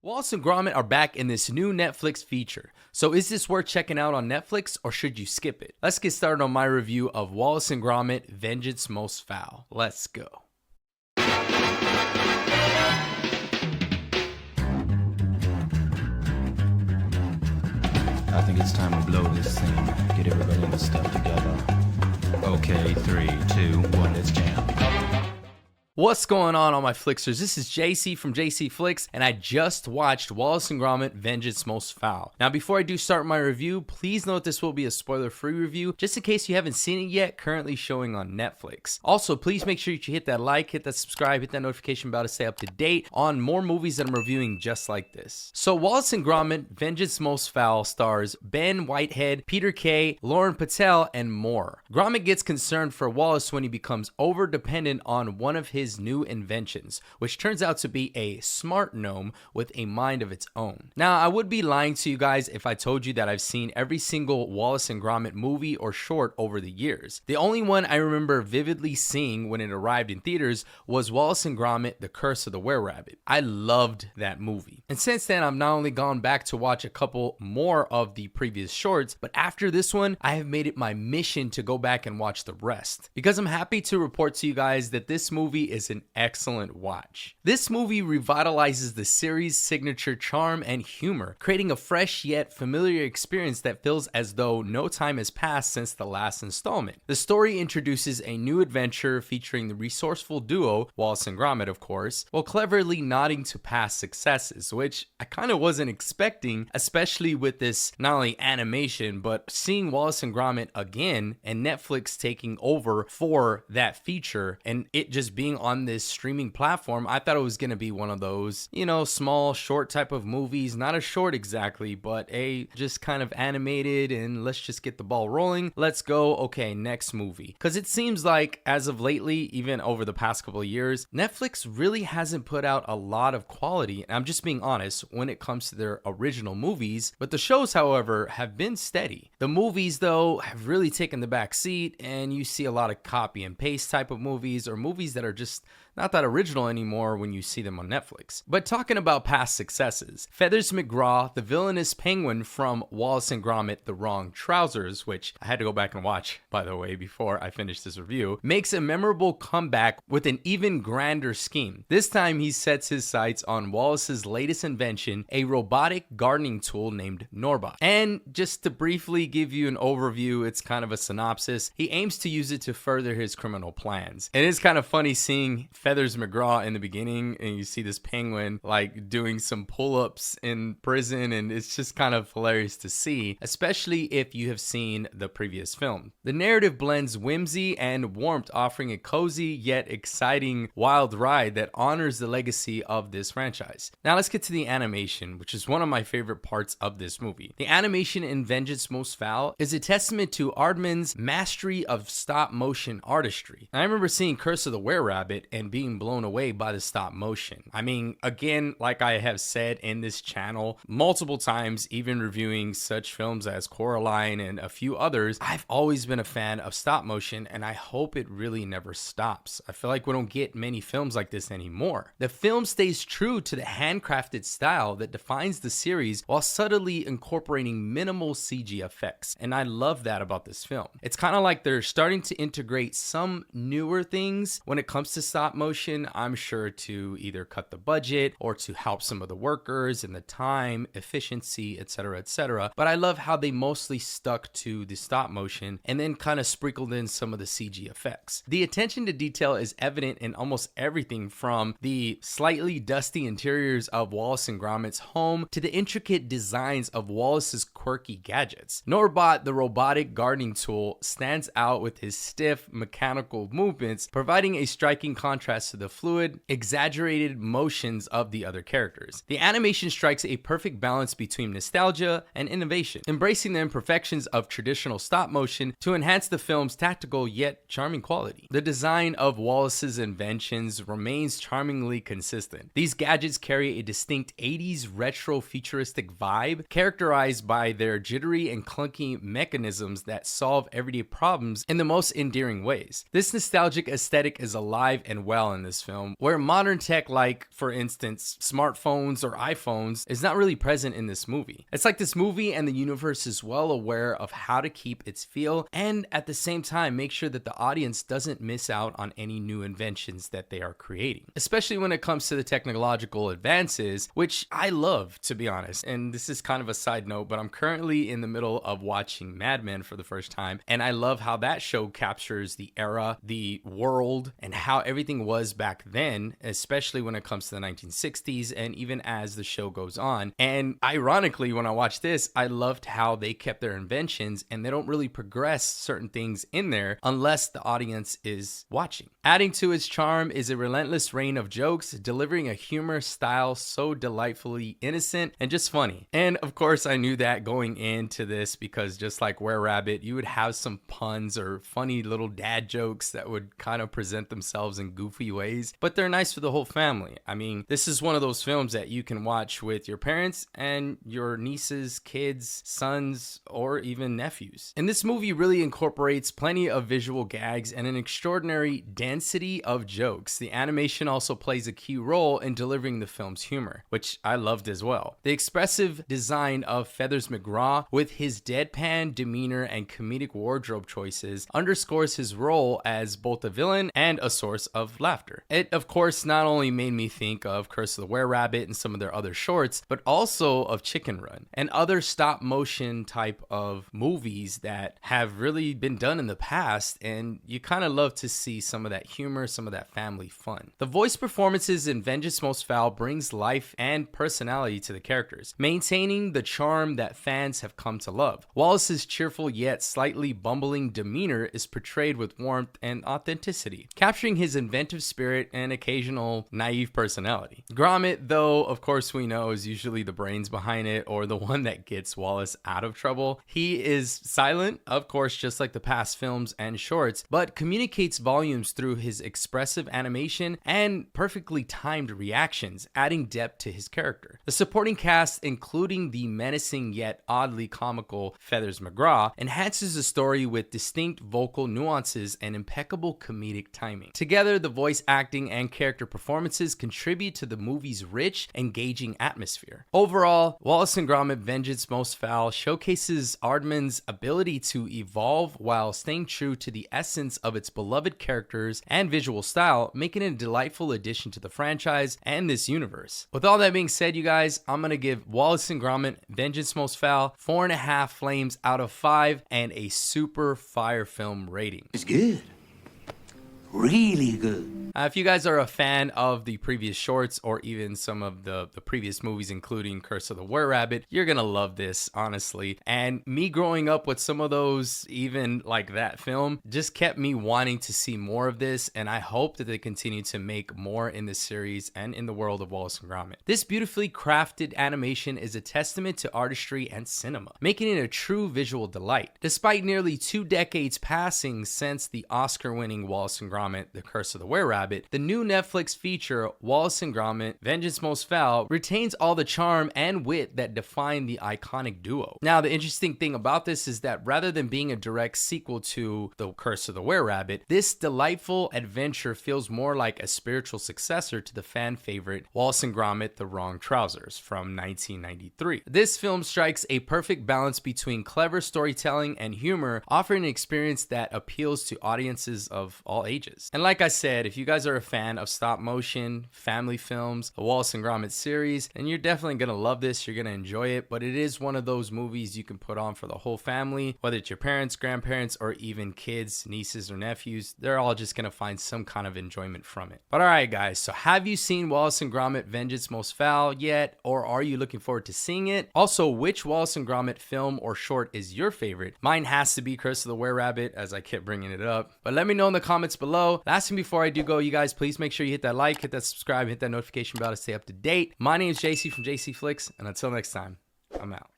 Wallace and Gromit are back in this new Netflix feature. So is this worth checking out on Netflix or should you skip it? Let's get started on my review of Wallace and Gromit, Vengeance Most Fowl. Let's go. I think it's time to blow this thing. Get everybody in the stuff together. Okay, 3, 2, 1, let's jam. What's going on, all my Flixers? This is Jacey from Jacey Flicks, and I just watched Wallace and Gromit, Vengeance Most Fowl. Now, before I do start my review, please note this will be a spoiler-free review, just in case you haven't seen it yet, currently showing on Netflix. Also, please make sure you hit that like, hit that subscribe, hit that notification bell to stay up to date on more movies that I'm reviewing just like this. So, Wallace and Gromit, Vengeance Most Fowl stars Ben Whitehead, Peter Kay, Lauren Patel, and more. Gromit gets concerned for Wallace when he becomes over-dependent on one of his new inventions, which turns out to be a smart gnome with a mind of its own. Now, I would be lying to you guys if I told you that I've seen every single Wallace and Gromit movie or short over the years. The only one I remember vividly seeing when it arrived in theaters was Wallace and Gromit, The Curse of the Were-Rabbit. I loved that movie. And since then, I've not only gone back to watch a couple more of the previous shorts, but after this one, I have made it my mission to go back and watch the rest. Because I'm happy to report to you guys that this movie is an excellent watch. This movie revitalizes the series' signature charm and humor, creating a fresh yet familiar experience that feels as though no time has passed since the last installment. The story introduces a new adventure featuring the resourceful duo, Wallace and Gromit of course, while cleverly nodding to past successes, which I kind of wasn't expecting, especially with this not only animation, but seeing Wallace and Gromit again and Netflix taking over for that feature and it just being on this streaming platform. I thought it was going to be one of those, small, short type of movies. Not a short exactly, but a just kind of animated and let's just get the ball rolling. Let's go. Okay, next movie. Because it seems like as of lately, even over the past couple of years, Netflix really hasn't put out a lot of quality. And I'm just being honest when it comes to their original movies. But the shows, however, have been steady. The movies, though, have really taken the back seat and you see a lot of copy and paste type of movies or movies that are just not that original anymore when you see them on Netflix. But talking about past successes, Feathers McGraw, the villainous penguin from Wallace and Gromit, The Wrong Trousers, which I had to go back and watch, by the way, before I finished this review, makes a memorable comeback with an even grander scheme. This time he sets his sights on Wallace's latest invention, a robotic gardening tool named Norbot. And just to briefly give you an overview, it's kind of a synopsis, he aims to use it to further his criminal plans. And it's kind of funny seeing Feathers McGraw in the beginning and you see this penguin like doing some pull-ups in prison and it's just kind of hilarious to see, especially if you have seen the previous film. The narrative blends whimsy and warmth, offering a cozy yet exciting wild ride that honors the legacy of this franchise. Now let's get to the animation, which is one of my favorite parts of this movie. The animation in Vengeance Most Fowl is a testament to Aardman's mastery of stop motion artistry. I remember seeing Curse of the Were-Rabbit and being blown away by the stop motion. I mean, again, like I have said in this channel multiple times, even reviewing such films as Coraline and a few others, I've always been a fan of stop motion and I hope it really never stops. I feel like we don't get many films like this anymore. The film stays true to the handcrafted style that defines the series while subtly incorporating minimal CG effects, and I love that about this film. It's kind of like they're starting to integrate some newer things when it comes to stop motion, I'm sure to either cut the budget or to help some of the workers and the time, efficiency, etc., etc. But I love how they mostly stuck to the stop motion and then kind of sprinkled in some of the CG effects. The attention to detail is evident in almost everything from the slightly dusty interiors of Wallace and Gromit's home to the intricate designs of Wallace's quirky gadgets. Norbot, the robotic gardening tool, stands out with his stiff mechanical movements, providing a striking contrast to the fluid, exaggerated motions of the other characters. The animation strikes a perfect balance between nostalgia and innovation, embracing the imperfections of traditional stop motion to enhance the film's tactical yet charming quality. The design of Wallace's inventions remains charmingly consistent. These gadgets carry a distinct distinct 80s retro futuristic vibe, characterized by their jittery and clunky mechanisms that solve everyday problems in the most endearing ways. This nostalgic aesthetic is alive and well in this film, where modern tech like, for instance, smartphones or iPhones is not really present in this movie. It's like this movie and the universe is well aware of how to keep its feel and at the same time make sure that the audience doesn't miss out on any new inventions that they are creating, especially when it comes to the technological advances, which I love, to be honest. And this is kind of a side note, but I'm currently in the middle of watching Mad Men for the first time, and I love how that show captures the era, the world, and how everything was back then, especially when it comes to the 1960s and even as the show goes on. And ironically, when I watched this, I loved how they kept their inventions and they don't really progress certain things in there unless the audience is watching. Adding to its charm is a relentless rain of jokes, delivering a humor style so delightfully innocent and just funny. And of course, I knew that going into this because just like Were Rabbit, you would have some puns or funny little dad jokes that would kind of present themselves in goofy ways, but they're nice for the whole family. I mean, this is one of those films that you can watch with your parents and your nieces, kids, sons, or even nephews. And this movie really incorporates plenty of visual gags and an extraordinary density of jokes. The animation also plays a key role in delivering the film's humor, which I loved as well. The expressive design of Feathers McGraw, with his deadpan demeanor and comedic wardrobe choices, underscores his role as both a villain and a source of laughter. It, of course, not only made me think of Curse of the Were-Rabbit and some of their other shorts, but also of Chicken Run and other stop motion type of movies that have really been done in the past, and you kind of love to see some of that humor, some of that family fun. The voice performances in Vengeance Most Fowl brings life and personality to the characters, maintaining the charm that fans have come to love. Wallace's cheerful yet slightly bumbling demeanor is portrayed with warmth and authenticity, capturing his inventive spirit and occasional naive personality. Gromit, though, of course we know, is usually the brains behind it or the one that gets Wallace out of trouble. He is silent, of course, just like the past films and shorts, but communicates volumes through his expressive animation and perfectly timed reactions, adding depth to his character. The supporting cast, including the menacing yet oddly comical Feathers McGraw, enhances the story with distinct vocal nuances and impeccable comedic timing. Together, the voice acting and character performances contribute to the movie's rich, engaging atmosphere. Overall, Wallace and Gromit Vengeance Most Fowl showcases Aardman's ability to evolve while staying true to the essence of its beloved characters and visual style, making it a delightful addition to the franchise and this universe. With all that being said, you guys, I'm gonna give Wallace and Gromit Vengeance Most Fowl 4.5 flames out of 5 and a super fire film rating. It's good. Really good. If you guys are a fan of the previous shorts or even some of the previous movies, including Curse of the Were-Rabbit, you're gonna love this, honestly. And me growing up with some of those, even like that film, just kept me wanting to see more of this, and I hope that they continue to make more in this series and in the world of Wallace and Gromit. This beautifully crafted animation is a testament to artistry and cinema, making it a true visual delight. Despite nearly 2 decades passing since the Oscar-winning Wallace and Gromit, The Curse of the Were-Rabbit, the new Netflix feature, Wallace and Gromit Vengeance Most Fowl, retains all the charm and wit that define the iconic duo. Now, the interesting thing about this is that rather than being a direct sequel to The Curse of the Were-Rabbit, this delightful adventure feels more like a spiritual successor to the fan favorite Wallace and Gromit The Wrong Trousers from 1993. This film strikes a perfect balance between clever storytelling and humor, offering an experience that appeals to audiences of all ages. And like I said, if you guys are a fan of stop motion, family films, the Wallace and Gromit series, then you're definitely going to love this. You're going to enjoy it, but it is one of those movies you can put on for the whole family, whether it's your parents, grandparents, or even kids, nieces, or nephews. They're all just going to find some kind of enjoyment from it. But all right, guys, so have you seen Wallace and Gromit Vengeance Most Fowl yet, or are you looking forward to seeing it? Also, which Wallace and Gromit film or short is your favorite? Mine has to be Curse of the Were-Rabbit, as I kept bringing it up, but let me know in the comments below. Last thing before I do go, you guys, please make sure you hit that like, hit that subscribe, hit that notification bell to stay up to date. My name is Jacey from Jacey Flicks, and until next time, I'm out.